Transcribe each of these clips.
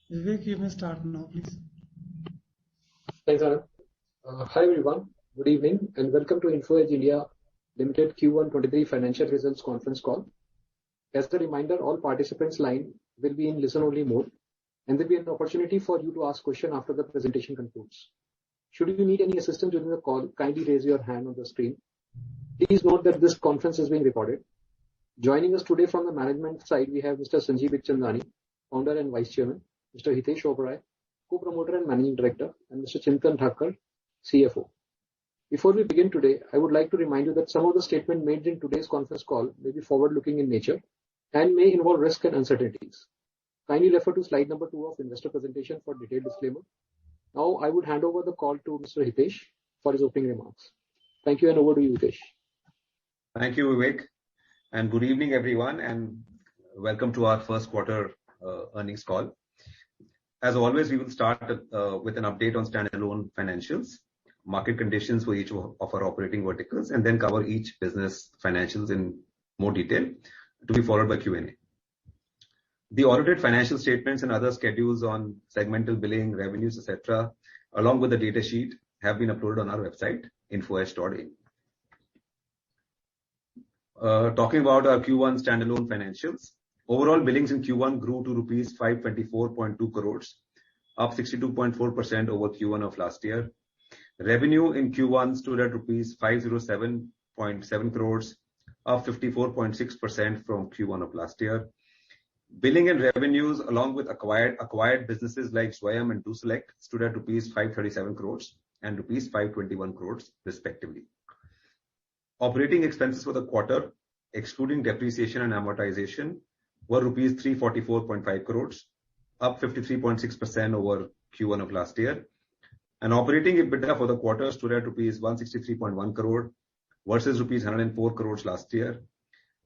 Vivek, you may start now, please. Thanks, Anand. Hi everyone, good evening and welcome to Info Edge India Limited Q1 23 financial results conference call. As a reminder, all participants' line will be in listen-only mode and there will be an opportunity for you to ask questions after the presentation concludes. Should you need any assistance during the call, kindly raise your hand on the screen. Please note that this conference is being recorded. Joining us today from the management side, we have Mr. Sanjeev Bikhchandani, Founder and Vice Chairman, Mr. Hitesh Oberoi, Co-Promoter and Managing Director, and Mr. Chintan Thakkar, CFO. Before we begin today, I would like to remind you that some of the statements made in today's conference call may be forward-looking in nature and may involve risks and uncertainties. Kindly refer to slide number 2 of investor presentation for detailed disclaimer. Now I would hand over the call to Mr. Hitesh for his opening remarks. Thank you and over to you, Hitesh. Thank you, Vivek, and good evening, everyone, and welcome to our first quarter earnings call. As always, we will start with an update on standalone financials, market conditions for each of our operating verticals, and then cover each business financials in more detail, to be followed by Q&A. The audited financial statements and other schedules on segmental billing, revenues, etc., along with the data sheet, have been uploaded on our website, infoedge.in. Talking about our Q1 standalone financials, overall billings in Q1 grew to rupees 524.2 crores, up 62.4% over Q1 of last year. Revenue in Q1 stood at rupees 507.7 crores, up 54.6% from Q1 of last year. Billing and revenues, along with acquired businesses like Zwayam and DoSelect, stood at rupees 537 crores and rupees 521 crores, respectively. Operating expenses for the quarter, excluding depreciation and amortization, were rupees 344.5 crores, up 53.6% over Q1 of last year. And operating EBITDA for the quarter stood at rupees 163.1 crore versus rupees 104 crores last year,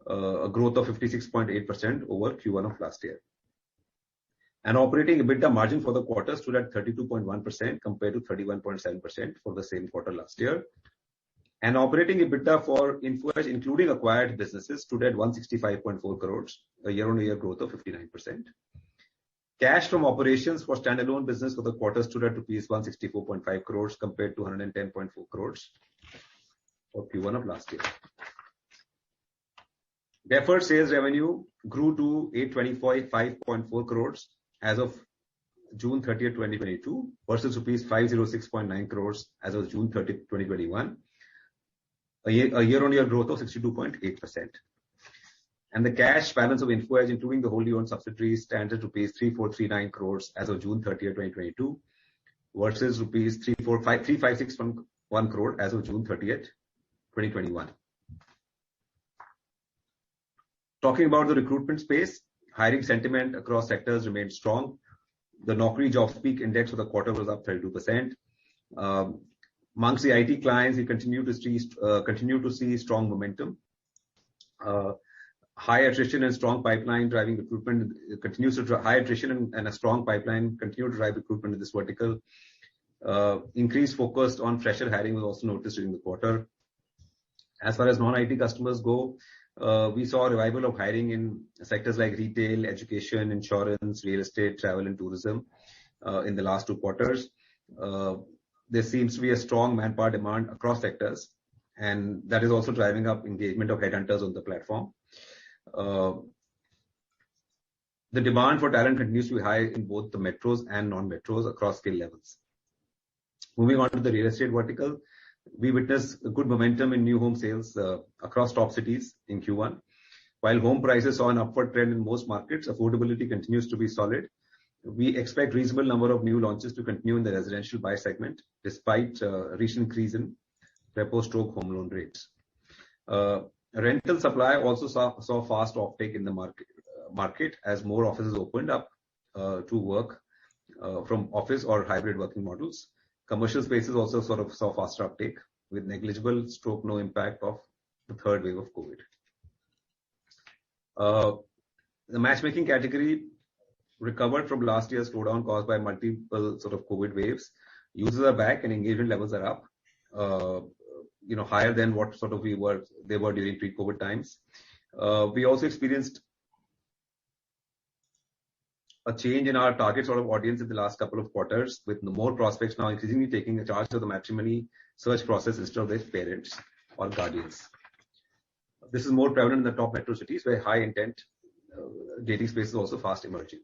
a growth of 56.8% over Q1 of last year. And operating EBITDA margin for the quarter stood at 32.1% compared to 31.7% for the same quarter last year. And operating EBITDA for Info Edge, including acquired businesses, stood at 165.4 crores, a year-on-year growth of 59%. Cash from operations for standalone business for the quarter stood at rupees 164.5 crores compared to 110.4 crores for Q1 of last year. Deferred sales revenue grew to 825.4 crores as of June 30, 2022 versus rupees 506.9 crores as of June 30, 2021. A year-on-year growth of 62.8%. And the cash balance of Info Edge, including the wholly owned subsidiaries, stands at rupees 3439 crores as of June 30, 2022 versus rupees 3561 crore as of June 30, 2021. Talking about the recruitment space, hiring sentiment across sectors remained strong. The Naukri Jobs Peak Index for the quarter was up 32%. Amongst the IT clients, we continue to see strong momentum. High attrition and strong pipeline driving recruitment continues to high attrition and a strong pipeline continue to drive recruitment in this vertical. Increased focus on fresher hiring was also noticed during the quarter. As far as non-IT customers go, we saw a revival of hiring in sectors like retail, education, insurance, real estate, travel, and tourism in the last 2 quarters. There seems to be a strong manpower demand across sectors, and that is also driving up engagement of headhunters on the platform. The demand for talent continues to be high in both the metros and non-metros across skill levels. Moving on to the real estate vertical, we witnessed a good momentum in new home sales across top cities in Q1. While home prices saw an upward trend in most markets, affordability continues to be solid. We expect reasonable number of new launches to continue in the residential buy segment, despite recent increase in repo/home loan rates. Rental supply also saw fast offtake in the market as more offices opened up to work from office or hybrid working models. Commercial spaces also sort of saw faster uptake with negligible / no impact of the third wave of COVID. The matchmaking category recovered from last year's slowdown caused by multiple sort of COVID waves. Users are back and engagement levels are up, higher than what sort of they were during pre-COVID times. We also experienced a change in our target sort of audience in the last couple of quarters, with more prospects now increasingly taking a charge of the matrimony search process instead of their parents or guardians. This is more prevalent in the top metro cities where high intent dating space is also fast emerging.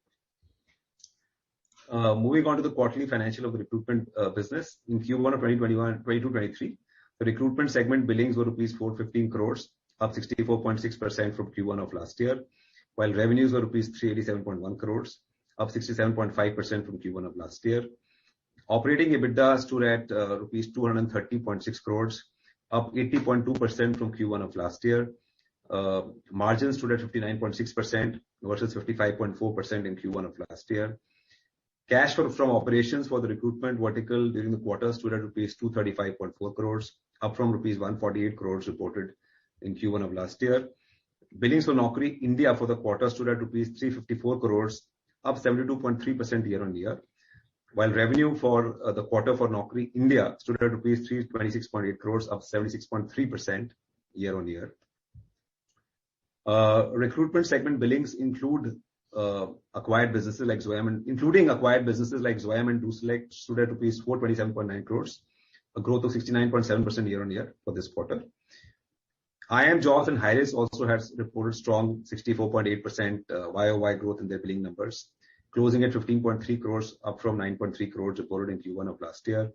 Moving on to the quarterly financial of the recruitment business. In Q1 of 2021-22-23, the recruitment segment billings were rupees 415 crores, up 64.6% from Q1 of last year, while revenues were rupees 387.1 crores, up 67.5% from Q1 of last year. Operating EBITDA stood at rupees 230.6 crores, up 80.2% from Q1 of last year. Margins stood at 59.6% versus 55.4% in Q1 of last year. Cash from operations for the recruitment vertical during the quarter stood at rupees 235.4 crores, up from rupees 148 crores reported in Q1 of last year. Billings for Naukri India for the quarter stood at rupees 354 crores, up 72.3% year-on-year, while revenue for the quarter for Naukri India stood at rupees 326.8 crores, up 76.3% year-on-year. Recruitment segment billings include acquired businesses like Zwayam and DoSelect stood at rupees 427.9 crores, a growth of 69.7% year-on-year for this quarter. iimjobs and Hirist also has reported strong 64.8% YOY growth in their billing numbers, closing at 15.3 crores, up from 9.3 crores reported in Q1 of last year.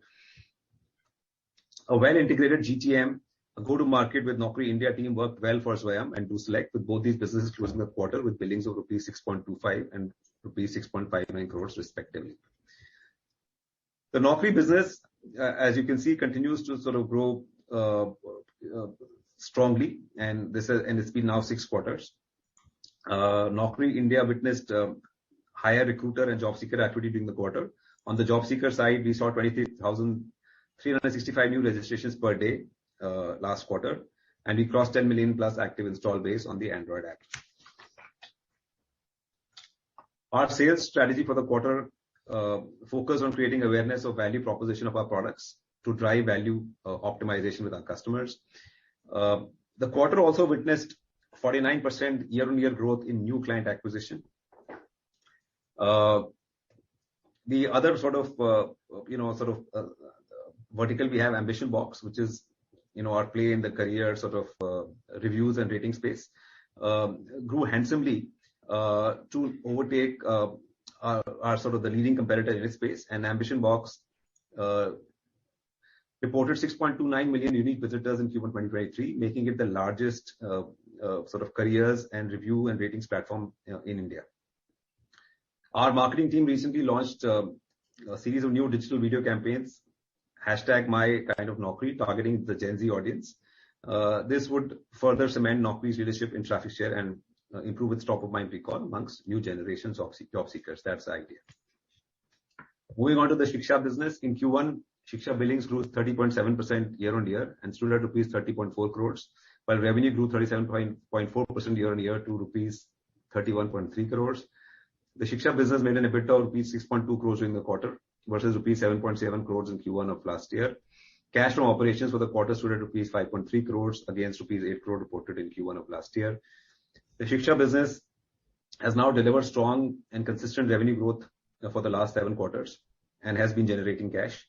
A well-integrated GTM, a go-to-market with Naukri India team worked well for Zwayam and DoSelect, with both these businesses closing the quarter with billings of rupees 6.25 and rupees 6.59 crores respectively. The Naukri business, as you can see, continues to sort of grow strongly, and it's been now 6 quarters. Naukri India witnessed higher recruiter and job seeker activity during the quarter. On the job seeker side, we saw 23,365 new registrations per day last quarter, and we crossed 10 million plus active install base on the Android app. Our sales strategy for the quarter focused on creating awareness of value proposition of our products to drive value optimization with our customers. The quarter also witnessed 49% year-on-year growth in new client acquisition. The other sort of vertical we have Ambition Box, which is our play in the career sort of reviews and rating space, grew handsomely to overtake our sort of the leading competitor in its space. And Ambition Box reported 6.29 million unique visitors in Q1 2023, making it the largest sort of careers and review and ratings platform in India. Our marketing team recently launched a series of new digital video campaigns, #MyKindOfNaukri, targeting the Gen Z audience. This would further cement Naukri's leadership in traffic share and improve its top-of-mind recall amongst new generations of job seekers. That's the idea. Moving on to the Shiksha business. In Q1, Shiksha billings grew 30.7% year-on-year and stood at rupees 30.4 crores, while revenue grew 37.4% year-on-year to rupees 31.3 crores. The Shiksha business made an EBITDA of rupees 6.2 crores during the quarter versus rupees 7.7 crores in Q1 of last year. Cash from operations for the quarter stood at rupees 5.3 crores against rupees 8 crore reported in Q1 of last year. The Shiksha business has now delivered strong and consistent revenue growth for the last 7 quarters and has been generating cash.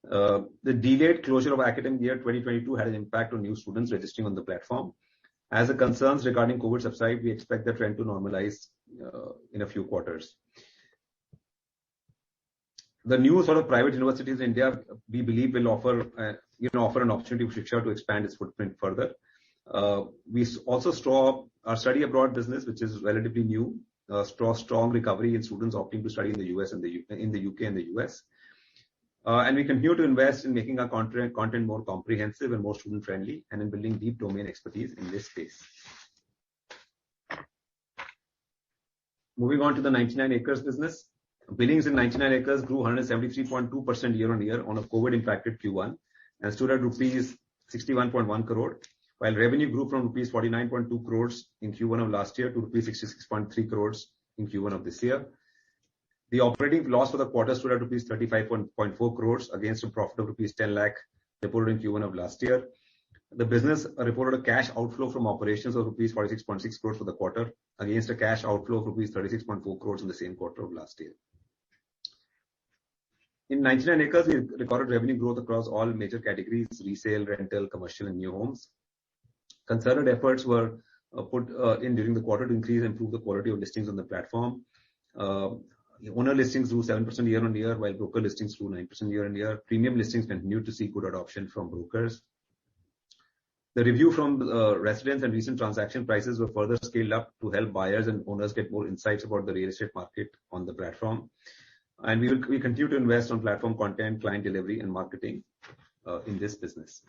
The delayed closure of academic year 2022 had an impact on new students registering on the platform. As the concerns regarding COVID subside, we expect the trend to normalize in a few quarters. The new sort of private universities in India, we believe, will offer an opportunity for Shiksha to expand its footprint further. We also saw our study abroad business, which is relatively new, strong recovery in students opting to study in the US and in the UK and the US. And we continue to invest in making our content more comprehensive and more student friendly, and in building deep domain expertise in this space. Moving on to the 99acres business. Billings in 99acres grew 173.2% year-on-year on a COVID-impacted Q1 and stood at rupees 61.1 crore, while revenue grew from rupees 49.2 crores in Q1 of last year to rupees 66.3 crores in Q1 of this year. The operating loss for the quarter stood at rupees 35.4 crores against a profit of rupees 10 lakh reported in Q1 of last year. The business reported a cash outflow from operations of rupees 46.6 crores for the quarter, against a cash outflow of rupees 36.4 crores in the same quarter of last year. In 99acres, we recorded revenue growth across all major categories: resale, rental, commercial, and new homes. Concerted efforts were put in during the quarter to increase and improve the quality of listings on the platform. Owner listings grew 7% year-on-year, while broker listings grew 9% year-on-year. Premium listings continued to see good adoption from brokers. The review from residents and recent transaction prices were further scaled up to help buyers and owners get more insights about the real estate market on the platform. And we continue to invest on platform content, client delivery, and marketing in this business.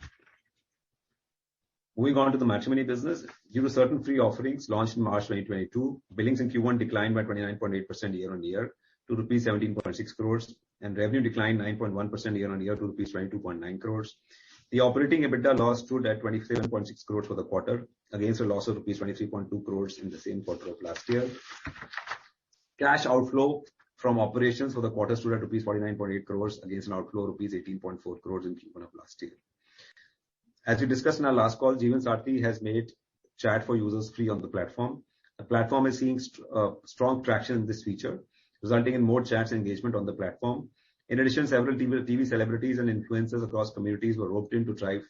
Moving on to the matrimony business. Due to certain free offerings launched in March 2022, billings in Q1 declined by 29.8% year-on-year to rupees 17.6 crores, and revenue declined 9.1% year-on-year to rupees 22.9 crores. The operating EBITDA loss stood at 27.6 crores for the quarter, against a loss of rupees 23.2 crores in the same quarter of last year. Cash outflow from operations for the quarter stood at rupees 49.8 crores, against an outflow of rupees 18.4 crores in Q1 of last year. As we discussed in our last call, Jeevan Sathi has made chat for users free on the platform. The platform is seeing strong traction in this feature, resulting in more chats and engagement on the platform. In addition, several TV celebrities and influencers across communities were roped in to drive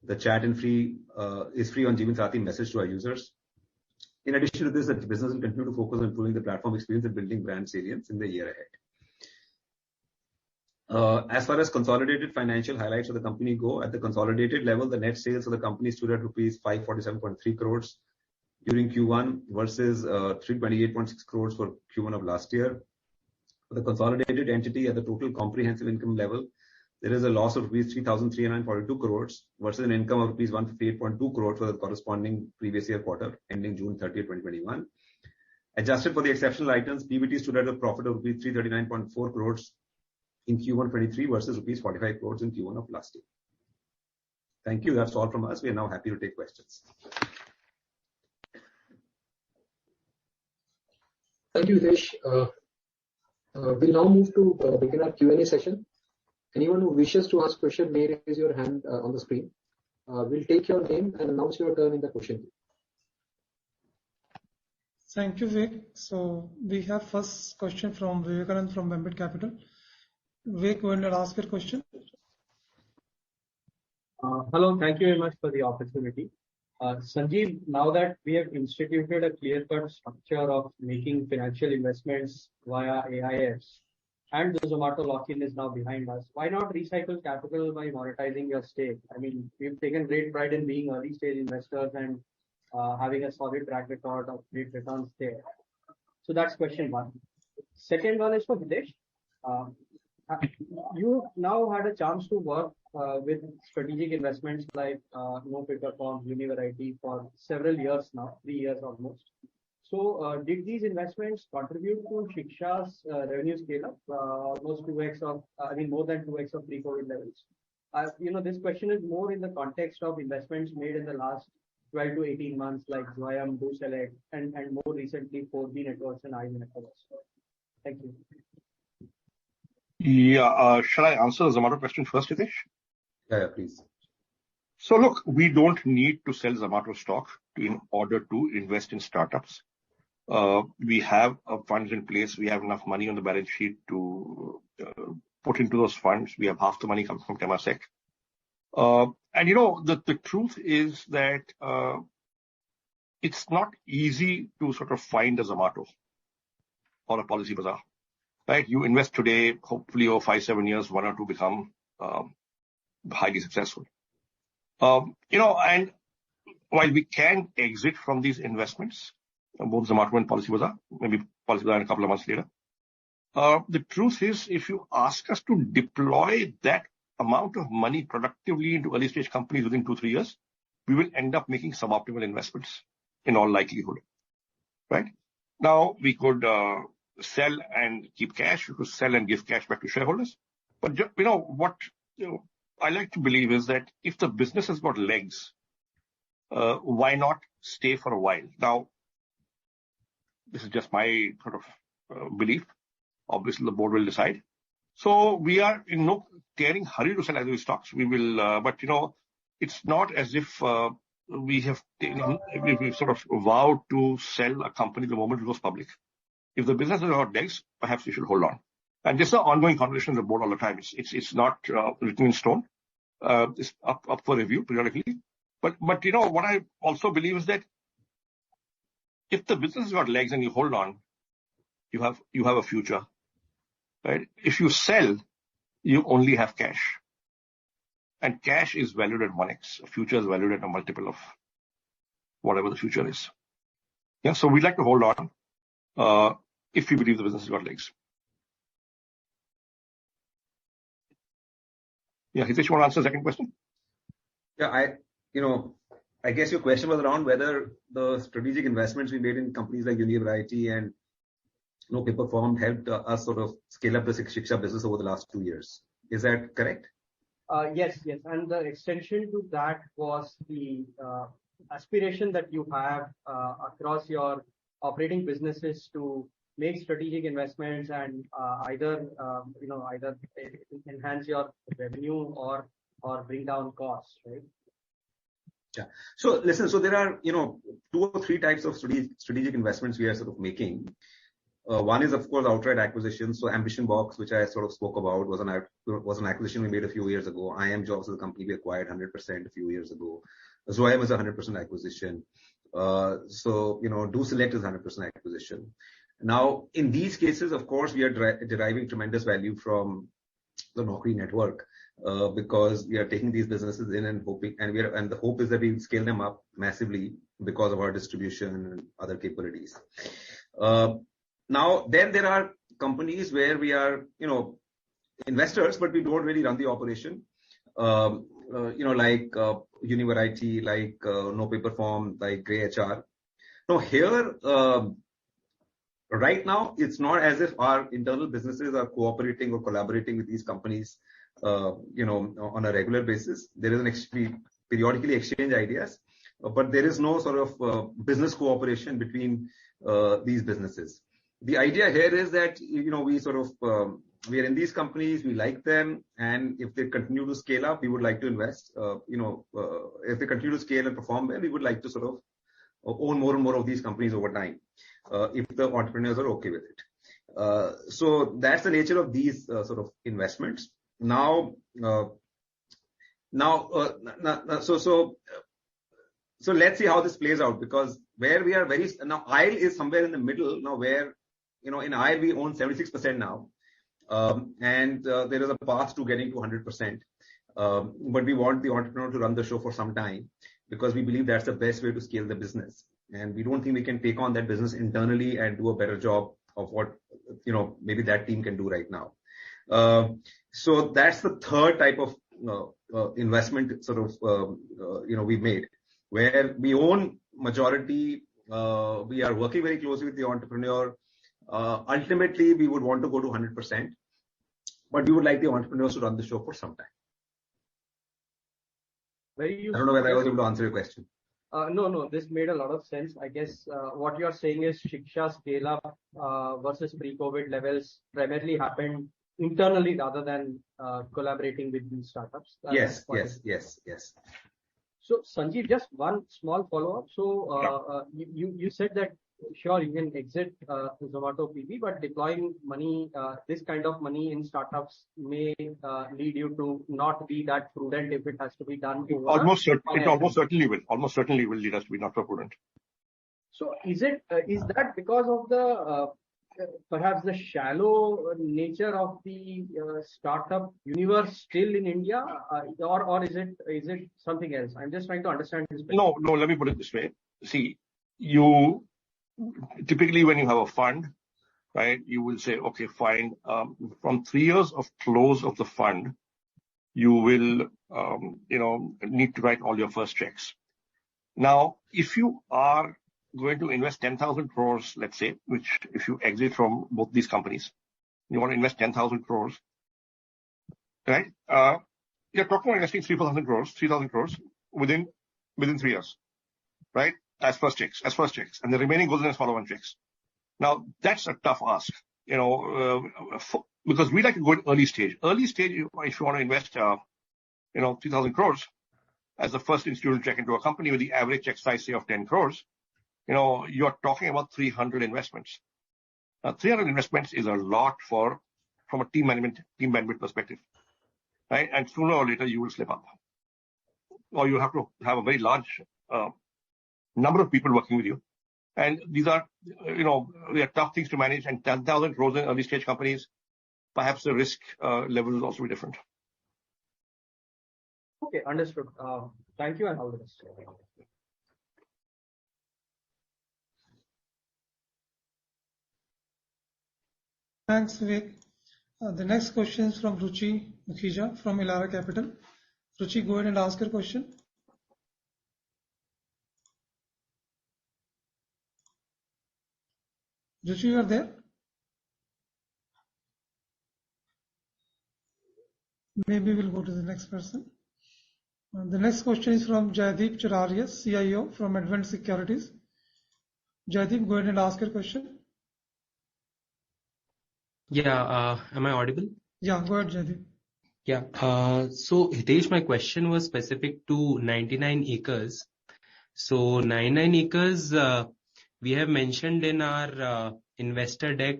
the chat and is free on Jeevan Sathi message to our users. In addition to this, the business will continue to focus on improving the platform experience and building brand salience in the year ahead. As far as consolidated financial highlights of the company go, at the consolidated level, the net sales of the company stood at rupees 547.3 crores during Q1 versus 328.6 crores for Q1 of last year. For the consolidated entity at the total comprehensive income level, there is a loss of rupees 3,342 crores versus an income of rupees 158.2 crores for the corresponding previous year quarter ending June 30, 2021. Adjusted for the exceptional items, PBT stood at a profit of rupees 339.4 crores in Q1 23 versus rupees 45 crores in Q1 of last year. Thank you. That's all from us. We are now happy to take questions. Thank you, Hitesh. We'll now move to begin our Q&A session. Anyone who wishes to ask a question may raise your hand on the screen. We'll take your name and announce your turn in the question. Thank you, Vivek. So we have first question from Vivekanand from Ambit Capital. Vivek, go ahead and ask your question. Hello, thank you very much for the opportunity. Sanjeev, now that we have instituted a clear-cut structure of making financial investments via AIFs, and the Zomato lock-in is now behind us, why not recycle capital by monetizing your stake? I mean, we've taken great pride in being early-stage investors and having a solid track record of great returns there. So that's question one. Second one is for Hitesh. You now had a chance to work with strategic investments like No Picker Form, Univariety for several years now, 3 years almost. So did these investments contribute to Shiksha's revenue scale up almost 2x of, more than 2x of pre-COVID levels? This question is more in the context of investments made in the last 12 to 18 months like Zwayam, DoSelect, and more recently 4B Networks and iNetworks. Thank you. Yeah, shall I answer the Zomato question first, Hitesh? Yeah, please. So look, we don't need to sell Zomato stock in order to invest in startups. We have funds in place. We have enough money on the balance sheet to put into those funds. We have half the money comes from Temasek. The truth is that it's not easy to sort of find a Zomato or a Policybazaar. Right? You invest today, hopefully over 5-7 years, one or two become highly successful. And while we can exit from these investments, both Zomato and Policybazaar, maybe Policybazaar in a couple of months later, the truth is, if you ask us to deploy that amount of money productively into early stage companies within 2-3 years, we will end up making suboptimal investments in all likelihood. Right? Now, we could sell and keep cash. We could sell and give cash back to shareholders. But what I like to believe is that if the business has got legs, why not stay for a while? Now, this is just my sort of belief. Obviously, the board will decide. So we are in no tearing hurry to sell either stocks. We will, but it's not as if we've sort of vowed to sell a company the moment it goes public. If the business has got legs, perhaps we should hold on. And this is an ongoing conversation in the board all the time. It's not written in stone. It's up for review periodically. But what I also believe is that if the business has got legs and you hold on, you have a future, right? If you sell, you only have cash. And cash is valued at 1x. A future is valued at a multiple of whatever the future is. Yeah, so we'd like to hold on if we believe the business has got legs. Yeah, Hitesh, you want to answer the second question? Yeah, I guess your question was around whether the strategic investments we made in companies like Univariety and No Paper Form helped us sort of scale up the Shiksha business over the last 2 years. Is that correct? Yes. And the extension to that was the aspiration that you have across your operating businesses to make strategic investments and either enhance your revenue or bring down costs, right? Yeah. So listen, so there are 2 or 3 types of strategic investments we are sort of making. One is, of course, outright acquisition. So Ambition Box, which I sort of spoke about, was an acquisition we made a few years ago. IM Jobs is a company we acquired 100% a few years ago. Zoem was a 100% acquisition. Do Select is 100% acquisition. Now, in these cases, of course, we are deriving tremendous value from the Naukri network because we are taking these businesses in and hoping, and the hope is that we will scale them up massively because of our distribution and other capabilities. Now, then there are companies where we are, investors, but we don't really run the operation. Like Univariety, like No Paper Form, like Grey HR. Now here, right now, it's not as if our internal businesses are cooperating or collaborating with these companies, on a regular basis. There is we periodically exchange ideas, but there is no sort of business cooperation between these businesses. The idea here is that, we are in these companies, we like them, and if they continue to scale up, we would like to invest. If they continue to scale and perform well, we would like to sort of own more and more of these companies over time, if the entrepreneurs are okay with it. So that's the nature of these sort of investments. So let's see how this plays out, because where we are now, IL is somewhere in the middle now, where in IL we own 76% now, and there is a path to getting to 100%. But we want the entrepreneur to run the show for some time because we believe that's the best way to scale the business, and we don't think we can take on that business internally and do a better job of what maybe that team can do right now. So that's the third type of investment sort of we've made, where we own majority. We are working very closely with the entrepreneur. Ultimately, we would want to go to 100%, but we would like the entrepreneurs to run the show for some time. Very useful. I don't know whether I was able to answer your question. No, this made a lot of sense. I guess what you're saying is Shiksha scale up versus pre-COVID levels primarily happened internally rather than collaborating with these startups. Yes. So Sanjeev, just one small follow-up. So you said that sure you can exit Zomato PB, but deploying money, this kind of money in startups may lead you to not be that prudent if it has to be done. It almost certainly will lead us to be not so prudent. So is that because of the perhaps the shallow nature of the startup universe still in India, or is it something else? I'm just trying to understand this better. No. Let me put it this way. See, you typically when you have a fund, right? You will say, okay, fine. From 3 years of close of the fund, you will need to write all your first checks. Now, if you are going to invest 10,000 crores, let's say, which if you exit from both these companies, you want to invest 10,000 crores, right? You're talking about investing 3,000 crores within 3 years, right? As first checks, and the remaining goes in as follow-on checks. Now, that's a tough ask, because we like to go in early stage. Early stage, if you want to invest, 3,000 crores, as the first institutional check into a company with the average check size, say, of 10 crores, you're talking about 300 investments. Now, 300 investments is a lot from a team bandwidth perspective, right? And sooner or later, you will slip up. Or you have to have a very large number of people working with you. And these are, they are tough things to manage. And 10,000 crores in early stage companies, perhaps the risk level will also be different. Okay, understood. Thank you and all the best. Thanks, Vivek. The next question is from Ruchi Mukhija from Elara Capital. Ruchi, go ahead and ask your question. Ruchi, you are there? Maybe we'll go to the next person. The next question is from Jaideep Chararia, CIO from Advent Securities. Jaideep, go ahead and ask your question. Yeah, am I audible? Yeah, go ahead, Jaideep. Yeah. So Hitesh, my question was specific to 99 acres. So 99 acres, we have mentioned in our investor deck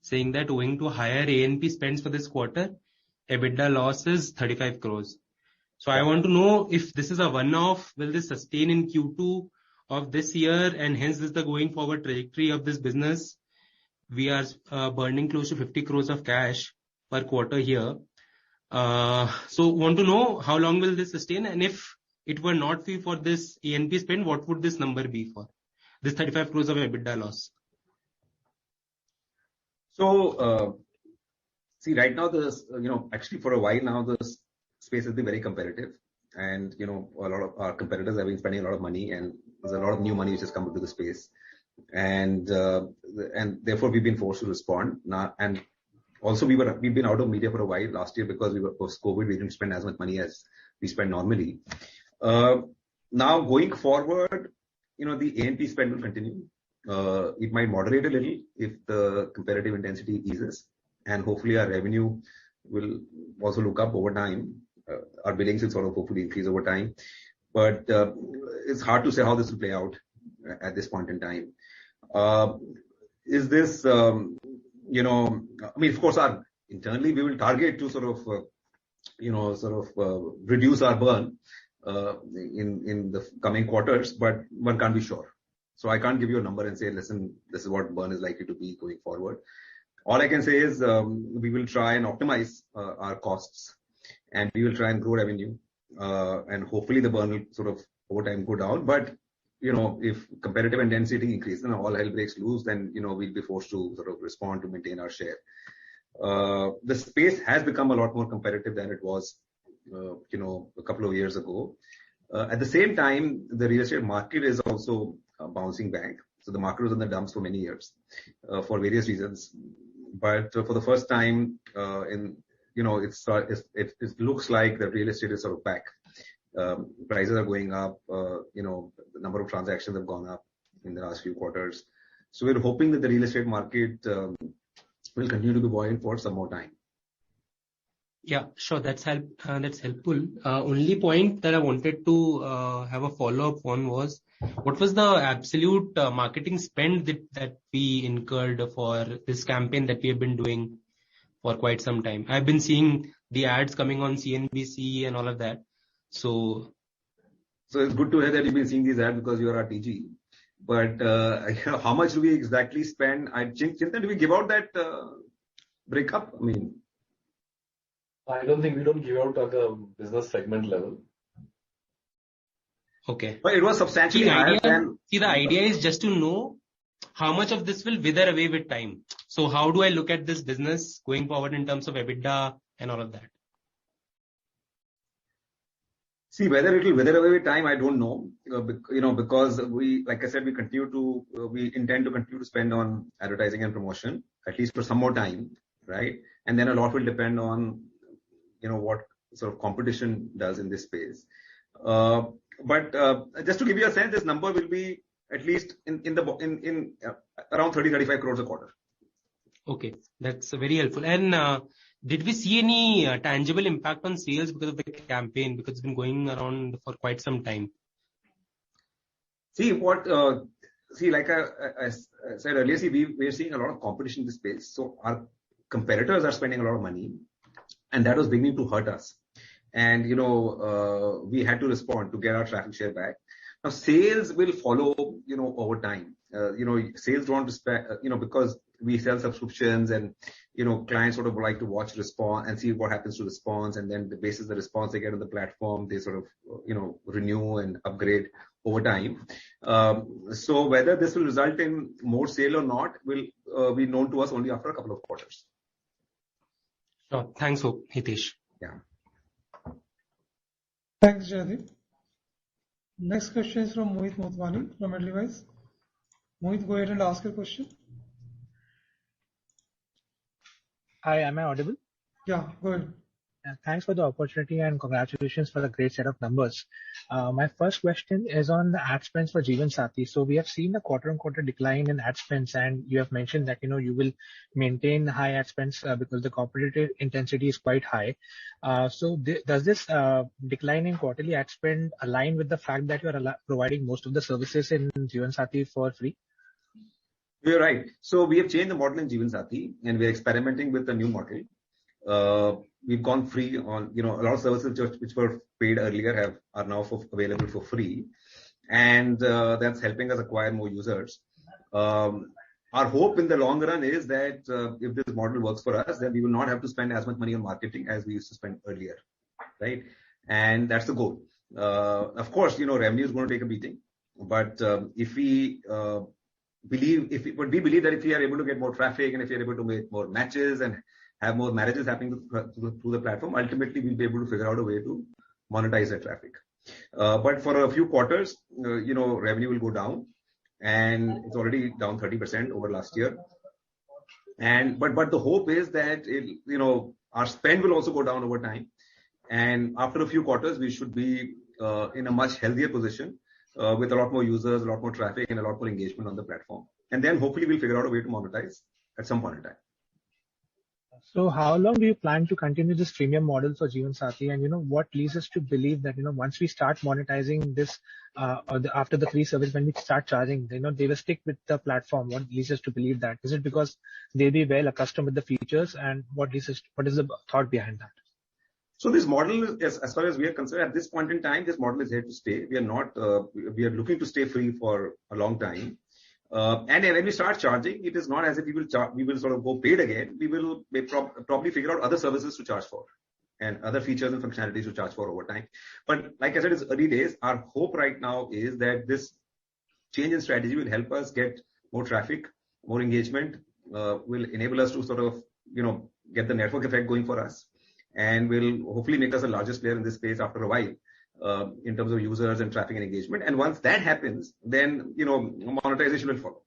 saying that owing to higher A&P spends for this quarter, EBITDA loss is 35 crores. So I want to know if this is a one-off, will this sustain in Q2 of this year, and hence this is the going forward trajectory of this business. We are burning close to 50 crores of cash per quarter here. So want to know how long will this sustain, and if it were not for this A&P spend, what would this number be for? This 35 crores of EBITDA loss. So, see, right now, actually for a while now, the space has been very competitive. And, a lot of our competitors have been spending a lot of money, and there's a lot of new money which has come into the space. And therefore we've been forced to respond. And also we've been out of media for a while last year because we were post-COVID, we didn't spend as much money as we spend normally. Now going forward, the A&P spend will continue. It might moderate a little if the competitive intensity eases, and hopefully our revenue will also look up over time. Our billings will sort of hopefully increase over time. But it's hard to say how this will play out at this point in time. Is this, of course, internally we will target to sort of reduce our burn in the coming quarters, but one can't be sure. So I can't give you a number and say, listen, this is what burn is likely to be going forward. All I can say is we will try and optimize our costs, and we will try and grow revenue, and hopefully the burn will sort of over time go down. But if competitive intensity increases and all hell breaks loose, then we'll be forced to sort of respond to maintain our share. The space has become a lot more competitive than it was, a couple of years ago. At the same time, the real estate market is also bouncing back. So the market was in the dumps for many years, for various reasons. But for the first time, it looks like the real estate is sort of back. Prices are going up. The number of transactions have gone up in the last few quarters. So we're hoping that the real estate market will continue to be buoyant for some more time. Yeah, sure. That's helpful. Only point that I wanted to have a follow-up on was, what was the absolute marketing spend that we incurred for this campaign that we have been doing for quite some time? I've been seeing the ads coming on CNBC and all of that. So it's good to hear that you've been seeing these ads because you are our TG. But how much do we exactly spend? Chintan, do we give out that breakup? I don't think we don't give out at the business segment level. Okay. But it was substantially higher than. See, the idea is just to know how much of this will wither away with time. So how do I look at this business going forward in terms of EBITDA and all of that? See, whether it will wither away with time, I don't know. Because like I said, we intend to continue to spend on advertising and promotion, at least for some more time, right? And then a lot will depend on, what sort of competition does in this space. But just to give you a sense, this number will be at least in around 30-35 crores a quarter. Okay, that's very helpful. And did we see any tangible impact on sales because of the campaign? Because it's been going around for quite some time. See, like I said earlier, we're seeing a lot of competition in this space. So our competitors are spending a lot of money, and that was beginning to hurt us. And, we had to respond to get our traffic share back. Now, sales will follow, over time. Sales don't respect, because we sell subscriptions and, clients sort of like to watch response and see what happens to response. And then the basis of the response they get on the platform, they sort of, renew and upgrade over time. So whether this will result in more sale or not will be known to us only after a couple of quarters. Sure. Thanks, Hitesh. Yeah. Thanks, Jaideep. Next question is from Mohit Motwani from Edelweiss. Mohit, go ahead and ask your question. Hi, am I audible? Yeah, go ahead. Thanks for the opportunity and congratulations for the great set of numbers. My first question is on the ad spends for Jeevansathi. So we have seen a quarter-on-quarter decline in ad spends, and you have mentioned that you will maintain high ad spends because the competitive intensity is quite high. So does this decline in quarterly ad spend align with the fact that you are providing most of the services in Jeevansathi for free? You're right. So we have changed the model in Jeevansathi, and we're experimenting with a new model. We've gone free on, a lot of services which were paid earlier are now available for free, and that's helping us acquire more users. Our hope in the long run is that if this model works for us, then we will not have to spend as much money on marketing as we used to spend earlier, right? And that's the goal. Of course, revenue is going to take a beating, but we believe that if we are able to get more traffic and if we are able to make more matches and have more marriages happening through the platform, ultimately we'll be able to figure out a way to monetize that traffic. But for a few quarters, revenue will go down, and it's already down 30% over last year. But the hope is that our spend will also go down over time, and after a few quarters we should be in a much healthier position with a lot more users, a lot more traffic, and a lot more engagement on the platform. And then hopefully we'll figure out a way to monetize at some point in time. So how long do you plan to continue this freemium model for Jeevansathi? And what leads us to believe that once we start monetizing this after the free service, when we start charging, they will stick with the platform? What leads us to believe that? Is it because they'll be well accustomed with the features? And what is the thought behind that? So this model, as far as we are concerned, at this point in time, this model is here to stay. We are looking to stay free for a long time. And when we start charging, it is not as if we will sort of go paid again. We will probably figure out other services to charge for and other features and functionalities to charge for over time. But like I said, it's early days. Our hope right now is that this change in strategy will help us get more traffic, more engagement, will enable us to sort of, get the network effect going for us, and will hopefully make us the largest player in this space after a while. In terms of users and traffic and engagement. And once that happens, then, monetization will follow.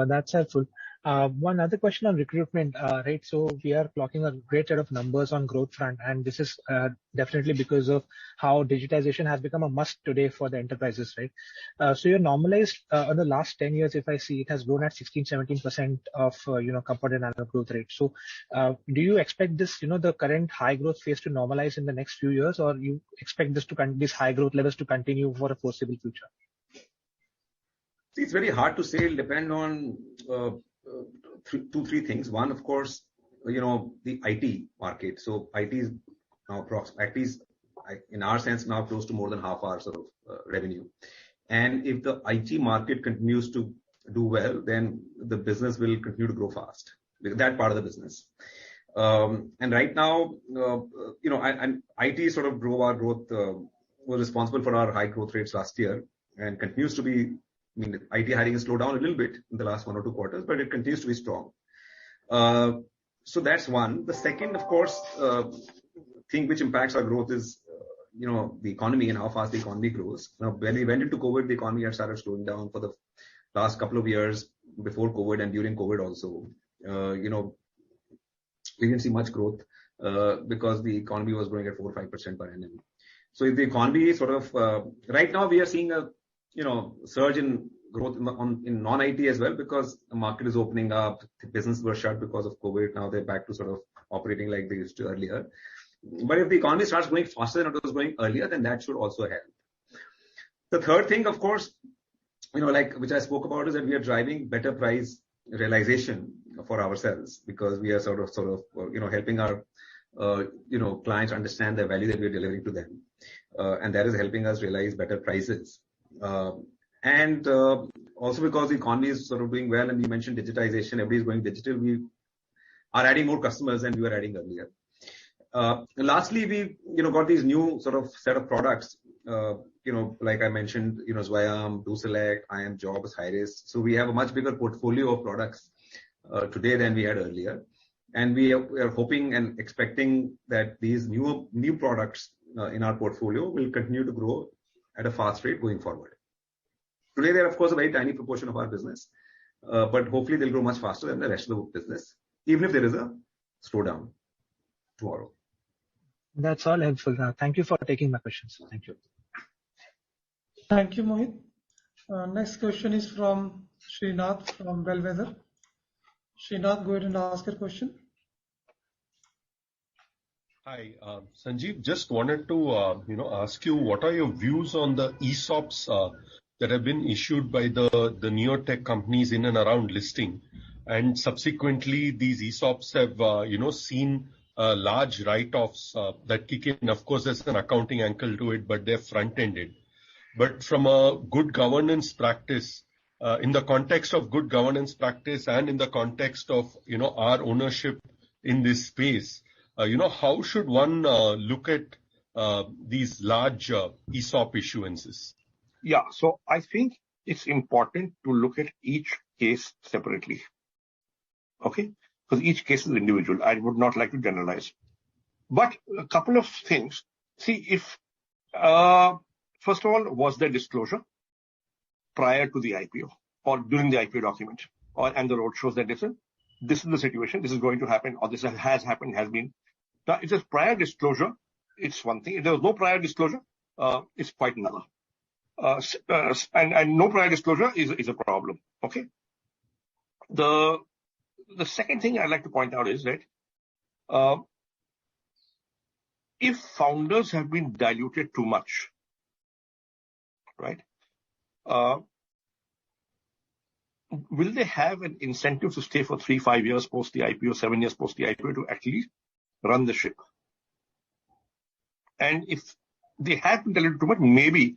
That's helpful. One other question on recruitment, right? So we are clocking a great set of numbers on growth front, and this is definitely because of how digitization has become a must today for the enterprises, right? So you're normalized on the last 10 years, if I see, it has grown at 16-17% of, compounded annual growth rate. So do you expect this, the current high growth phase to normalize in the next few years, or you expect these high growth levels to continue for a foreseeable future? See, it's very hard to say. It'll depend on 2-3 things. One, of course, the IT market. So IT is now in our sense now close to more than half our sort of revenue. And if the IT market continues to do well, then the business will continue to grow fast. That part of the business. And right now, and IT sort of drove our growth, was responsible for our high growth rates last year, and continues to be. IT hiring has slowed down a little bit in the last 1 or 2 quarters, but it continues to be strong. So that's one. The second, of course, thing which impacts our growth is, the economy and how fast the economy grows. Now, when we went into COVID, the economy had started slowing down for the last couple of years before COVID and during COVID also. We didn't see much growth because the economy was growing at 4 or 5% per annum. So if the economy sort of right now we are seeing a surge in growth in non-IT as well, because the market is opening up. The business were shut because of COVID. Now they're back to sort of operating like they used to earlier. But if the economy starts growing faster than it was growing earlier, then that should also help. The third thing, of course, like which I spoke about, is that we are driving better price realization for ourselves, because we are sort of helping our clients understand the value that we are delivering to them, and that is helping us realize better prices. And also because the economy is sort of doing well, and you mentioned digitization, everybody is going digital. We are adding more customers than we were adding earlier. Lastly, we got these new sort of set of products. Like I mentioned, Zwayam, DoSelect, iimjobs, Hirist. So we have a much bigger portfolio of products today than we had earlier, and we are hoping and expecting that these new products in our portfolio will continue to grow at a fast rate going forward. Today, they're of course a very tiny proportion of our business, but hopefully they'll grow much faster than the rest of the business, even if there is a slowdown tomorrow. That's all helpful. Thank you for taking my questions. Thank you. Thank you, Mohit. Next question is from Srinath from Bellwether. Srinath, go ahead and ask your question. Hi, Sanjeev. Just wanted to ask you, what are your views on the ESOPs that have been issued by the neo tech companies in and around listing, and subsequently these ESOPs have seen large write-offs that kick in. Of course, there's an accounting angle to it, but they're front-ended. But from a good governance practice, in the context of good governance practice and in the context of our ownership in this space, how should one look at these large ESOP issuances? Yeah, so I think it's important to look at each case separately. Okay? Because each case is individual. I would not like to generalize. But a couple of things. See, if, first of all, was there disclosure prior to the IPO or during the IPO document, and the road shows that this is the situation, this is going to happen, or this has happened, has been. Now, if there's prior disclosure, it's one thing. If there was no prior disclosure, it's quite another. And no prior disclosure is a problem. Okay? The second thing I'd like to point out is that if founders have been diluted too much, right, will they have an incentive to stay for 3-5 years post the IPO, 7 years post the IPO to at least run the ship? And if they have been diluted too much, maybe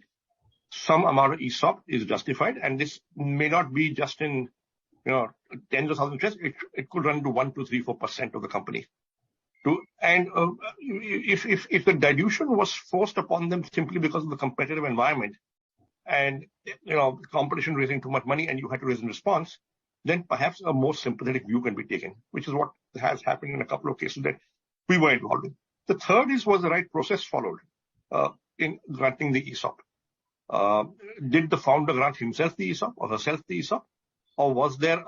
some amount of ESOP is justified, and this may not be just in tens of thousands of shares. It could run to 1, 2, 3, 4% of the company. If the dilution was forced upon them simply because of the competitive environment, and competition raising too much money, and you had to raise in response, then perhaps a more sympathetic view can be taken, which is what has happened in a couple of cases that we were involved in. The third was the right process followed in granting the ESOP. Did the founder grant himself the ESOP or herself the ESOP, or was there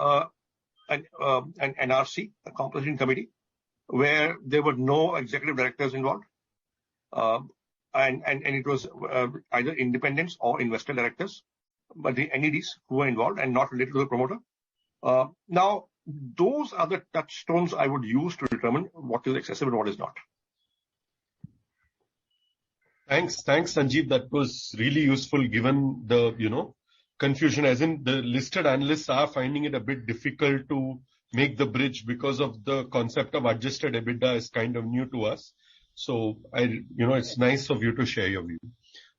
an NRC, a compensation committee, where there were no executive directors involved, and it was either independents or investor directors, but the NEDs who were involved and not related to the promoter? Now, those are the touchstones I would use to determine what is excessive and what is not. Thanks, Sanjeev. That was really useful, given the confusion. As in, the listed analysts are finding it a bit difficult to make the bridge because of the concept of adjusted EBITDA is kind of new to us. So it's nice of you to share your view.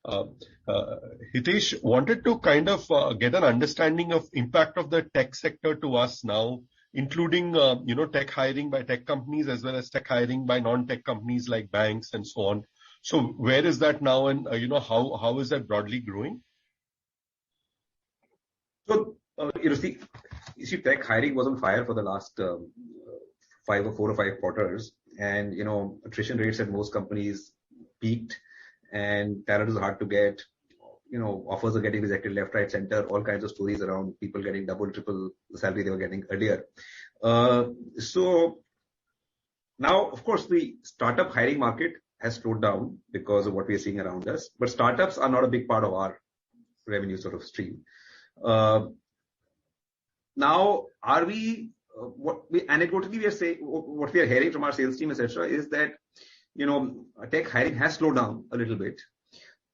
Hitesh, wanted to kind of get an understanding of impact of the tech sector to us now, including tech hiring by tech companies as well as tech hiring by non-tech companies like banks and so on. So where is that now, and how is that broadly growing? So you see, tech hiring was on fire for the last 4 or 5 quarters, and attrition rates at most companies peaked, and talent is hard to get. Offers are getting rejected left, right, center. All kinds of stories around people getting double, triple the salary they were getting earlier. So now, of course, the startup hiring market has slowed down because of what we are seeing around us. But startups are not a big part of our revenue sort of stream. Now, are we, anecdotally we are saying, what we are hearing from our sales team, etc., is that, tech hiring has slowed down a little bit.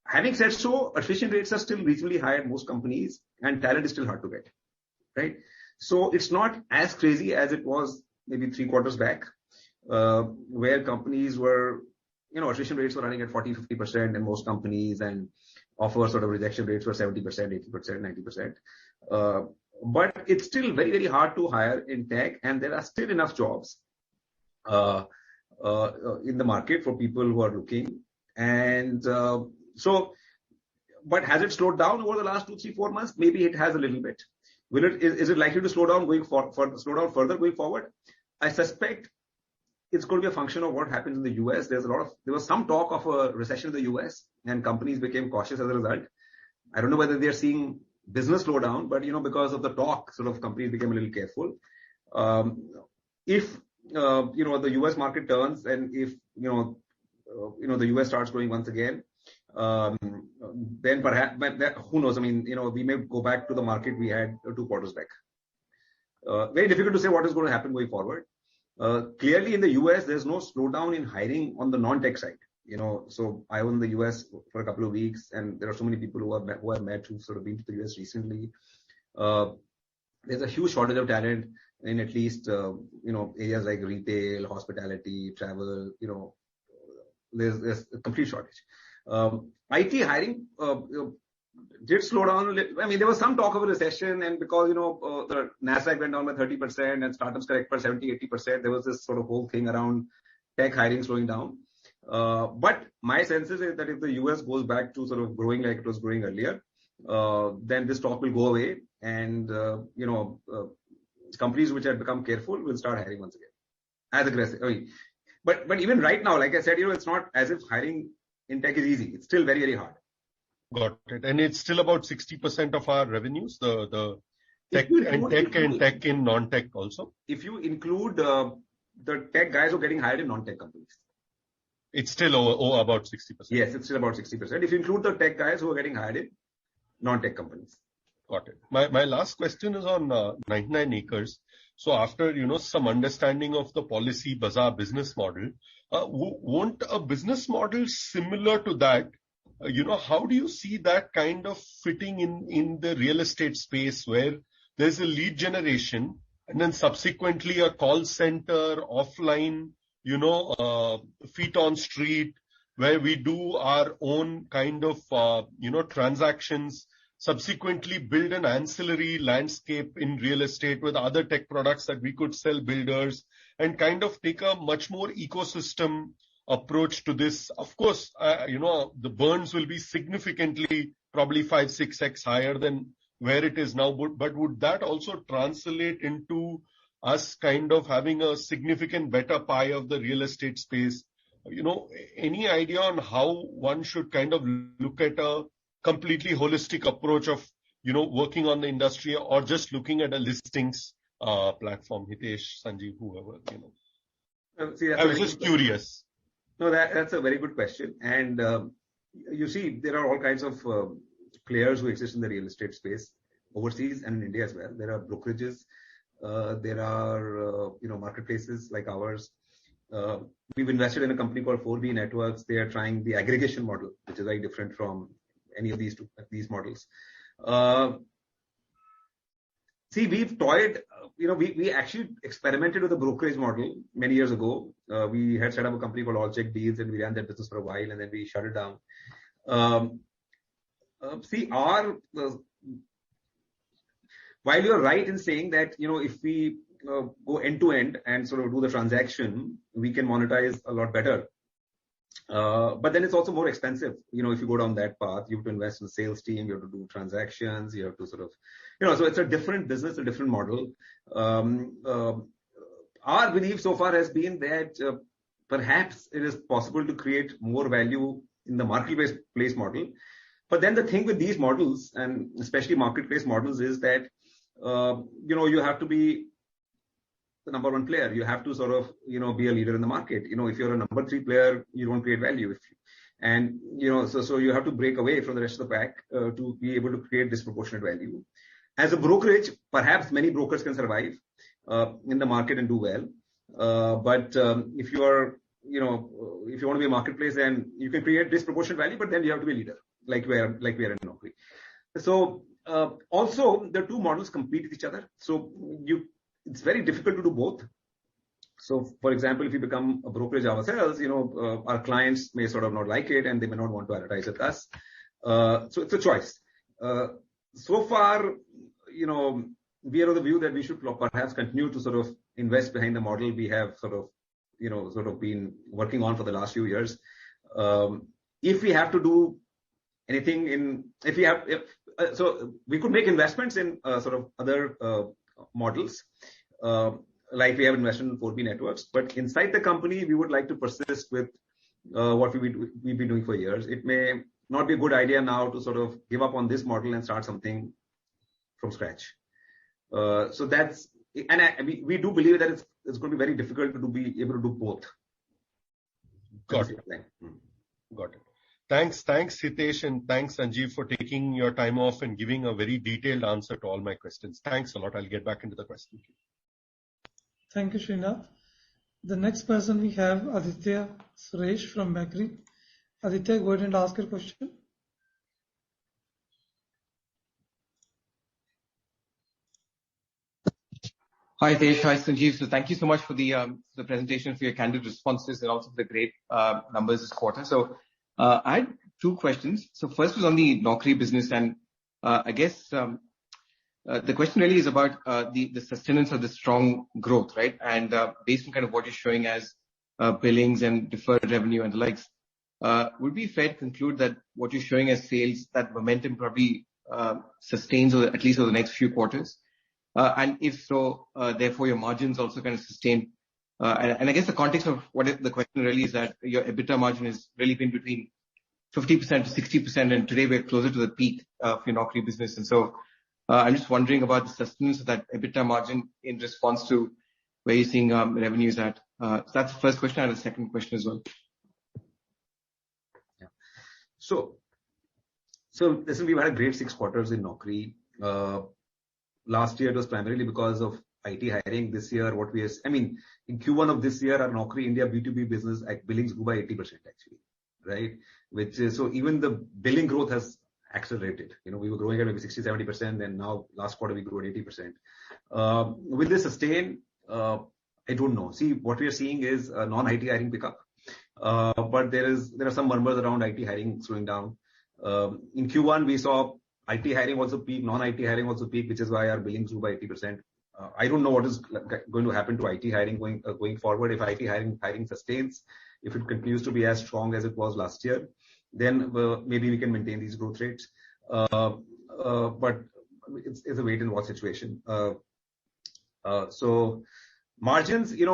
Having said so, attrition rates are still reasonably high at most companies and talent is still hard to get, right? So it's not as crazy as it was maybe 3 quarters back, where companies were, attrition rates were running at 40, 50% in most companies, and offer sort of rejection rates were 70%, 80%, 90%. But it's still very, very hard to hire in tech, and there are still enough jobs in the market for people who are looking. And but has it slowed down over the last 2, 3, 4 months? Maybe it has a little bit. Is it likely to slow down further going forward? I suspect it's going to be a function of what happens in the US. There was some talk of a recession in the US, and companies became cautious as a result. I don't know whether they're seeing business slow down, but because of the talk, sort of companies became a little careful. If the US market turns, and if the US starts growing once again, then perhaps, who knows? I mean, we may go back to the market we had 2 quarters back. Very difficult to say what is going to happen going forward. Clearly in the US, there's no slowdown in hiring on the non-tech side. So I was in the US for a couple of weeks, and there are so many people who I've met who've sort of been to the US recently. There's a huge shortage of talent in at least, areas like retail, hospitality, travel, there's a complete shortage. IT hiring, did slow down a little. I mean, there was some talk of a recession, and because, the NASDAQ went down by 30% and startups correct by 70-80%, there was this sort of whole thing around tech hiring slowing down. But my sense is that if the US goes back to sort of growing like it was growing earlier, then this talk will go away, and, companies which had become careful will start hiring once again as aggressive. I mean, but even right now, like I said, it's not as if hiring in tech is easy. It's still very, very hard. Got it. And it's still about 60% of our revenues, the tech and tech in non-tech also. If you include the tech guys who are getting hired in non-tech companies, it's still about 60%. Yes, it's still about 60%. If you include the tech guys who are getting hired in non-tech companies. Got it. My last question is on 99acres. So after some understanding of the policy bazaar business model, won't a business model similar to that? How do you see that kind of fitting in the real estate space, where there's a lead generation and then subsequently a call center, offline, feet on street, where we do our own kind of, transactions, subsequently build an ancillary landscape in real estate with other tech products that we could sell builders, and kind of take a much more ecosystem approach to this. Of course, the burns will be significantly, probably 5-6x higher than where it is now. But would that also translate into us kind of having a significant better pie of the real estate space? Any idea on how one should kind of look at a completely holistic approach of, working on the industry, or just looking at a listings platform? Hitesh, Sanjeev, whoever, I was just curious. No, that's a very good question. And you see, there are all kinds of players who exist in the real estate space, overseas and in India as well. There are brokerages, there are marketplaces like ours. We've invested in a company called 4B Networks. They are trying the aggregation model, which is very different from any of these models. See, we've toyed, we actually experimented with the brokerage model many years ago. We had set up a company called All Check Deals, and we ran that business for a while, and then we shut it down. While you're right in saying that, if we go end to end and sort of do the transaction, we can monetize a lot better. But then it's also more expensive. If you go down that path, you have to invest in a sales team, you have to do transactions, you have to sort of, so it's a different business, a different model. Our belief so far has been that perhaps it is possible to create more value in the marketplace model. But then the thing with these models, and especially marketplace models, is that, you have to be the number one player. You have to sort of, be a leader in the market. If you're a number 3 player, you don't create value. So you have to break away from the rest of the pack to be able to create disproportionate value. As a brokerage, perhaps many brokers can survive in the market and do well. But if you are, if you want to be a marketplace, then you can create disproportionate value, but then you have to be a leader, like we are in Naukri. So also the two models compete with each other. So it's very difficult to do both. So, for example, if you become a brokerage ourselves, our clients may sort of not like it and they may not want to advertise with us. So it's a choice. So far, we are of the view that we should perhaps continue to sort of invest behind the model we have sort of been working on for the last few years. If we have to do anything so we could make investments in sort of other models. Like we have invested in 4B networks, but inside the company, we would like to persist with what we've been doing for years. It may not be a good idea now to sort of give up on this model and start something from scratch. So that's, and we do believe that it's going to be very difficult to be able to do both. Got it. Got it. Thanks, Hitesh, and thanks, Sanjeev, for taking your time off and giving a very detailed answer to all my questions. Thanks a lot. I'll get back into the question queue. Thank you, Srinath. The next person we have Aditya Suresh from Macquarie. Aditya, go ahead and ask your question. Hi, Hitesh. Hi, Sanjeev. So thank you so much for the presentation, for your candid responses, and also for the great numbers this quarter. So I had two questions. So first was on the Naukri business, and I guess the question really is about the sustenance of the strong growth, right? And based on kind of what you're showing as billings and deferred revenue and the likes, would it be fair to conclude that what you're showing as sales, that momentum probably sustains at least over the next few quarters? And if so, therefore your margins also kind of sustain. And I guess the context of the question really is that your EBITDA margin has really been between 50% to 60%, and today we're closer to the peak of your Naukri business. And so I'm just wondering about the sustenance of that EBITDA margin in response to where you're seeing revenues at. So that's the first question. I have a second question as well. Yeah. So listen, we've had a great 6 quarters in Naukri. Last year it was primarily because of IT hiring. This year, in Q1 of this year, our Naukri India B2B business billings grew by 80% actually, right? So even the billing growth has accelerated. We were growing at maybe 60-70%, and now last quarter we grew at 80%. Will this sustain? I don't know. See, what we are seeing is a non-IT hiring pickup, but there are some murmurs around IT hiring slowing down. In Q1 we saw IT hiring also peak, non-IT hiring also peak, which is why our billings grew by 80%. I don't know what is going to happen to IT hiring going forward. If IT hiring sustains, if it continues to be as strong as it was last year, then maybe we can maintain these growth rates. But it's a wait and watch situation. So margins, a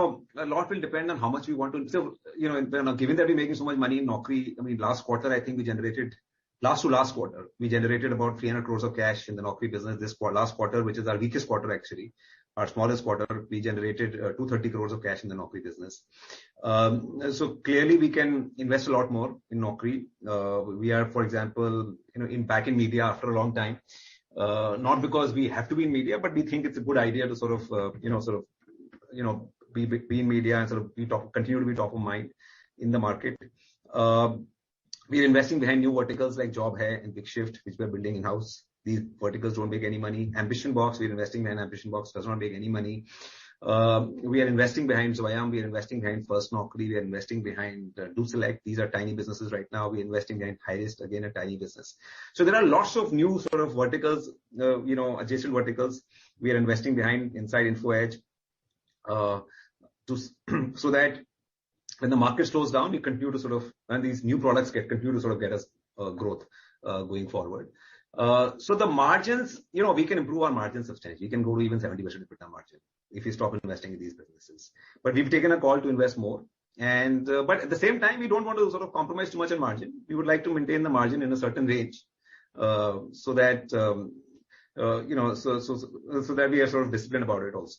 lot will depend on how much we want to. So, given that we're making so much money in Naukri, last quarter, I think we generated, last quarter, we generated about 300 crores of cash in the Naukri business. Last quarter, which is our weakest quarter actually, our smallest quarter, we generated 230 crores of cash in the Naukri business. So clearly we can invest a lot more in Naukri. We are, for example, back in media after a long time. Not because we have to be in media, but we think it's a good idea to sort of, be in media and sort of continue to be top of mind in the market. We are investing behind new verticals like Job Hai and Big Shift, which we are building in-house. These verticals don't make any money. Ambition Box, we are investing behind Ambition Box, does not make any money. We are investing behind Zwayam, we are investing behind First Naukri, we are investing behind DoSelect. These are tiny businesses right now. We are investing behind Hirist, again a tiny business. So there are lots of new sort of verticals, adjacent verticals we are investing behind inside Info Edge, so that when the market slows down, we continue to sort of, and these new products continue to sort of get us growth going forward. So the margins, we can improve our margins substantially. We can go to even 70% EBITDA margin if we stop investing in these businesses. But we've taken a call to invest more. And but at the same time, we don't want to sort of compromise too much on margin. We would like to maintain the margin in a certain range, so that so that we are sort of disciplined about it also.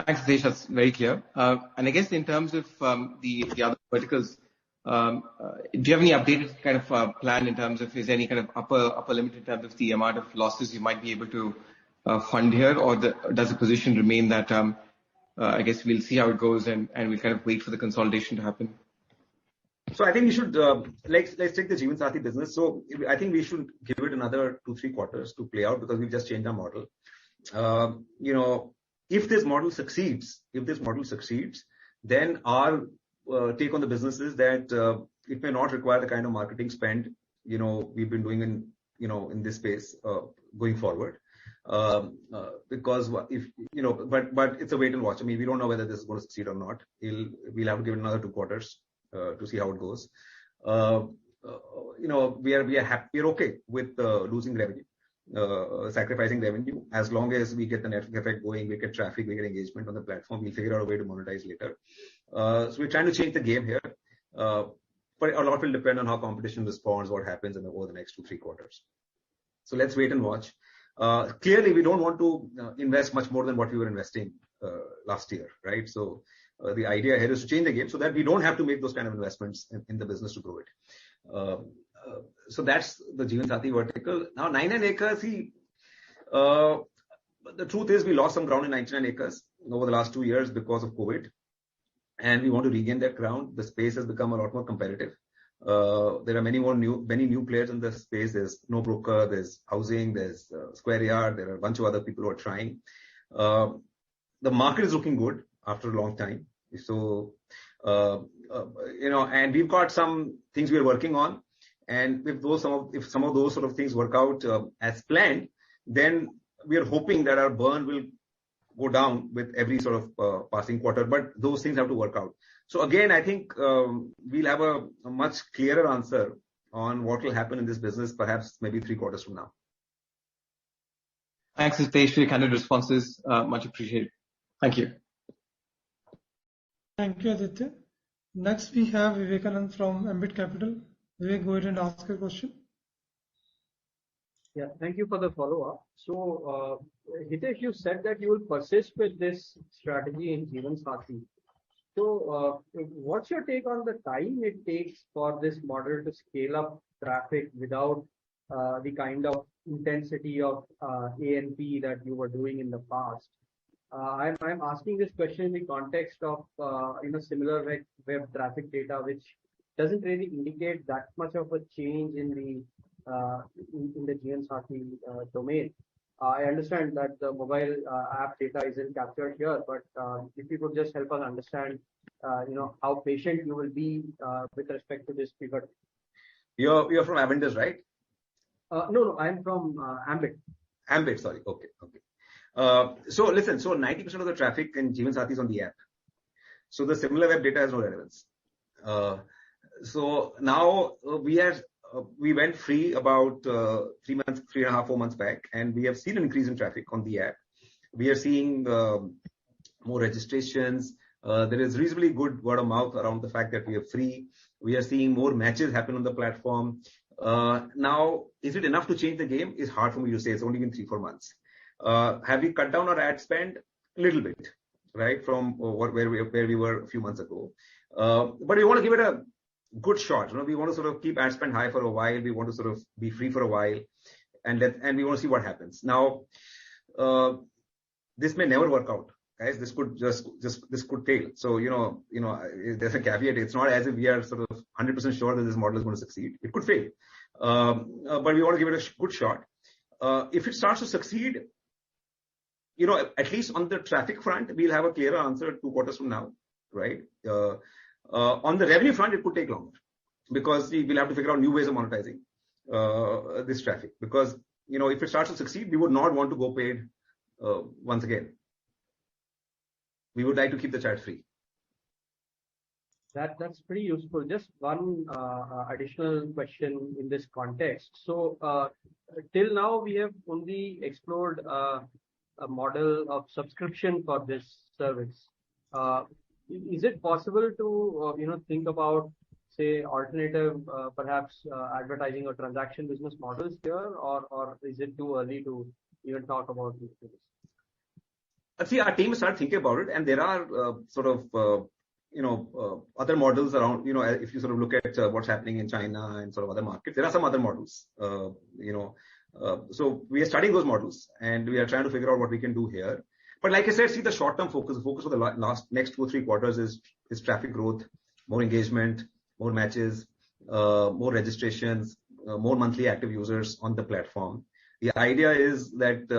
Thanks, Hitesh. That's very clear. And I guess in terms of the other verticals, Do you have any updated kind of plan in terms of is there any kind of upper limit in terms of the amount of losses you might be able to fund here, or does the position remain that I guess we'll see how it goes and we'll kind of wait for the consolidation to happen? So I think we should let's take the Jeevan Sathi business. So I think we should give it another 2-3 quarters to play out because we've just changed our model. If this model succeeds, then our take on the business is that it may not require the kind of marketing spend we've been doing in this space going forward. Because if but it's a wait and watch. I mean, we don't know whether this is going to succeed or not. We'll have to give it another 2 quarters to see how it goes. We're okay with losing revenue, sacrificing revenue, as long as we get the network effect going, we get traffic, we get engagement on the platform. We'll figure out a way to monetize later. So we're trying to change the game here, but a lot will depend on how competition responds, what happens over the next 2-3 quarters. So let's wait and watch. Clearly, we don't want to invest much more than what we were investing last year, right? So the idea here is to change the game so that we don't have to make those kind of investments in the business to grow it. So that's the Jeevan Sathi vertical. Now, 99acres, the truth is we lost some ground in 99acres over the last 2 years because of COVID, and we want to regain that ground. The space has become a lot more competitive. There are many new players in the space. There's NoBroker, there's Housing, there's Square Yard. There are a bunch of other people who are trying. The market is looking good after a long time. So, and we've got some things we are working on. And if some of those sort of things work out as planned, then we are hoping that our burn will go down with every sort of passing quarter. But those things have to work out. So again, I think we'll have a much clearer answer on what will happen in this business, perhaps maybe 3 quarters from now. Thanks, Hitesh, for your candid responses. Much appreciated. Thank you. Thank you, Aditya. Next, we have Vivekanand from Ambit Capital. Vivek, go ahead and ask your question. Yeah, thank you for the follow-up. So, Hitesh, you said that you will persist with this strategy in Jeevan Sathi. So, what's your take on the time it takes for this model to scale up traffic without the kind of intensity of A&P that you were doing in the past? I'm asking this question in the context of similar web traffic data, which doesn't really indicate that much of a change in the Jeevan Sathi domain. I understand that the mobile app data isn't captured here, but if you could just help us understand, how patient you will be with respect to this pivot. You're from Avendus, right? No, I'm from Ambit. Ambit, sorry. Okay. So listen, 90% of the traffic in Jeevan Sathi is on the app. So the similar web data has no relevance. So now we went free about 3.5-4 months back, and we have seen an increase in traffic on the app. We are seeing more registrations. There is reasonably good word of mouth around the fact that we are free. We are seeing more matches happen on the platform. Now, is it enough to change the game? It's hard for me to say. It's only been 3-4 months. Have we cut down our ad spend? A little bit, right, from where we were a few months ago. But we want to give it a good shot. We want to sort of keep ad spend high for a while. We want to sort of be free for a while, and we want to see what happens. Now, this may never work out, guys. This could fail. So there's a caveat. It's not as if we are sort of 100% sure that this model is going to succeed. It could fail, but we want to give it a good shot. If it starts to succeed, at least on the traffic front, we'll have a clearer answer 2 quarters from now, right? On the revenue front, it could take longer because we'll have to figure out new ways of monetizing this traffic. Because if it starts to succeed, we would not want to go paid once again. We would like to keep the chat free. That's pretty useful. Just one additional question in this context. So till now we have only explored a model of subscription for this service. Is it possible to think about, say, alternative perhaps advertising or transaction business models here, or is it too early to even talk about this? See, our team started thinking about it, and there are other models around, if you sort of look at what's happening in China and sort of other markets, there are some other models. So we are studying those models and we are trying to figure out what we can do here. But like I said, see the short-term focus. The focus for the next 2 or 3 quarters is traffic growth, more engagement, more matches, more registrations, more monthly active users on the platform. The idea is that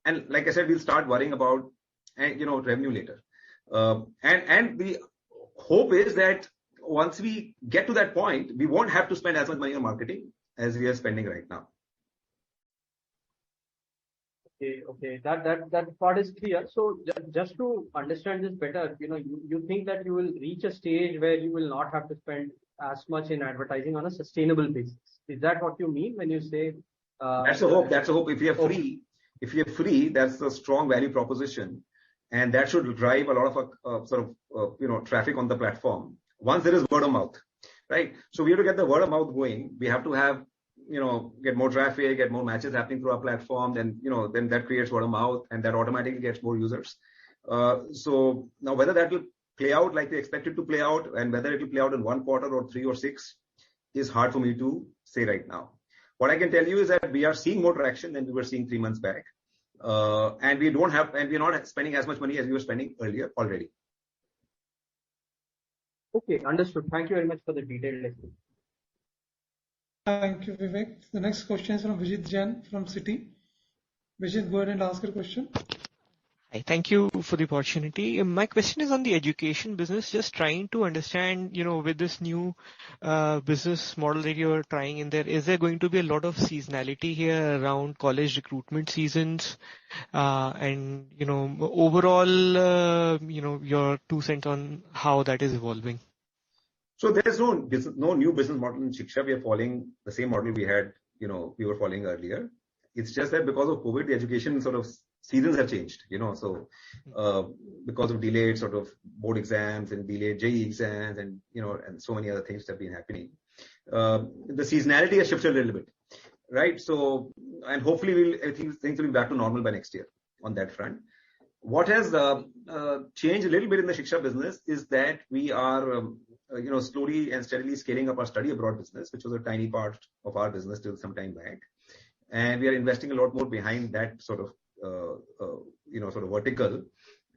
and like I said, we'll start worrying about revenue later. And the hope is that once we get to that point, we won't have to spend as much money on marketing as we are spending right now. Okay. That part is clear. So just to understand this better, you think that you will reach a stage where you will not have to spend as much in advertising on a sustainable basis. Is that what you mean when you say? That's a hope. That's a hope. If you're free, that's a strong value proposition, and that should drive a lot of traffic on the platform. Once there is word of mouth, right? So we have to get the word of mouth going. We have to have get more traffic, get more matches happening through our platform, then that creates word of mouth and that automatically gets more users. So now whether that will play out like we expect it to play out and whether it will play out in 1 quarter or 3 or 6 is hard for me to say right now. What I can tell you is that we are seeing more traction than we were seeing 3 months back. And we're not spending as much money as we were spending earlier already. Okay, understood. Thank you very much for the detailed explanation. Thank you, Vivek. The next question is from Vijit Jain from Citi. Vijit, go ahead and ask your question. Hi, thank you for the opportunity. My question is on the education business. Just trying to understand, with this new business model that you're trying in there, is there going to be a lot of seasonality here around college recruitment seasons? And, overall, your 2 cents on how that is evolving. So there's no new business model in Shiksha. We are following the same model we had, we were following earlier. It's just that because of COVID, the education sort of seasons have changed, So because of delayed sort of board exams and delayed JEE exams and, and so many other things that have been happening, the seasonality has shifted a little bit, right? So, and hopefully things will be back to normal by next year on that front. What has changed a little bit in the Shiksha business is that we are slowly and steadily scaling up our study abroad business, which was a tiny part of our business till some time back. And we are investing a lot more behind that sort of vertical.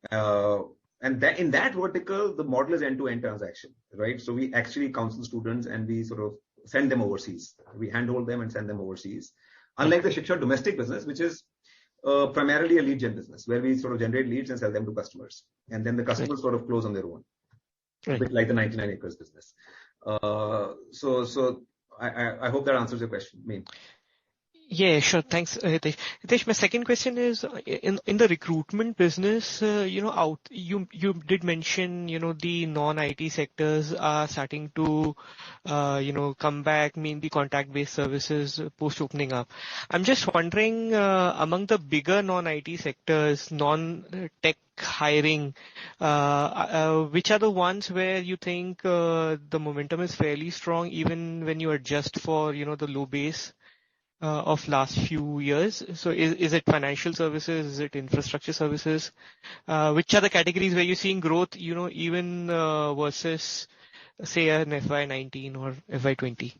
And that in that vertical, the model is end-to-end transaction, right? So we actually counsel students and we sort of send them overseas. We handhold them and send them overseas. Unlike the Shiksha domestic business, which is primarily a lead gen business, where we sort of generate leads and sell them to customers. And then the customers sort of close on their own. A bit like the 99 acres business. So I hope that answers your question. Yeah, sure. Thanks, Hitesh. Hitesh, my second question is in the recruitment business, you did mention, the non-IT sectors are starting to, come back, mainly contact-based services post opening up. I'm just wondering, among the bigger non-IT sectors, non-tech hiring, which are the ones where you think the momentum is fairly strong, even when you adjust for, the low base of last few years? So is it financial services? Is it infrastructure services? Which are the categories where you're seeing growth, even versus, say, an FY19 or FY20?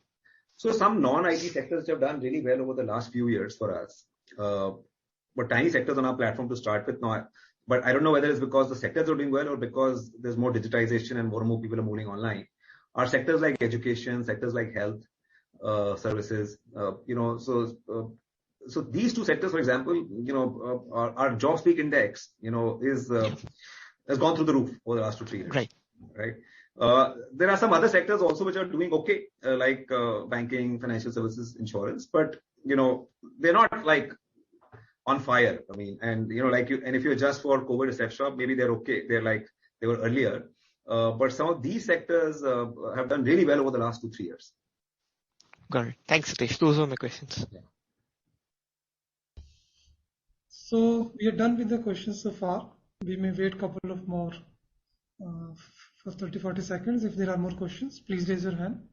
So some non-IT sectors have done really well over the last few years for us. But tiny sectors on our platform to start with now. But I don't know whether it's because the sectors are doing well or because there's more digitization and more people are moving online. Our sectors like education, sectors like health, services, so these 2 sectors, for example, our job speak index, has gone through the roof over the last 2-3 years. Right. There are some other sectors also which are doing okay, like banking, financial services, insurance, but they're not like on fire. I mean, and if you adjust for COVID, etc., maybe they're okay. They're like they were earlier. But some of these sectors have done really well over the last 2-3 years. Got it. Thanks, Hitesh. Those are my questions. Yeah. So we are done with the questions so far. We may wait a couple of more for 30-40 seconds. If there are more questions, please raise your hand.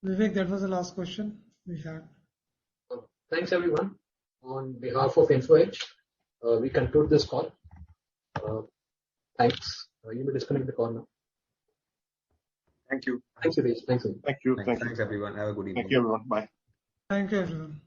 Vivek, that was the last question we had. Thanks everyone. On behalf of InfoEdge, we conclude this call. Thanks. You may disconnect the call now. Thank you. Thanks, Hitesh. Thanks. Thank you. Thanks everyone. Have a good evening. Thank you, everyone. Bye. Thank you, everyone.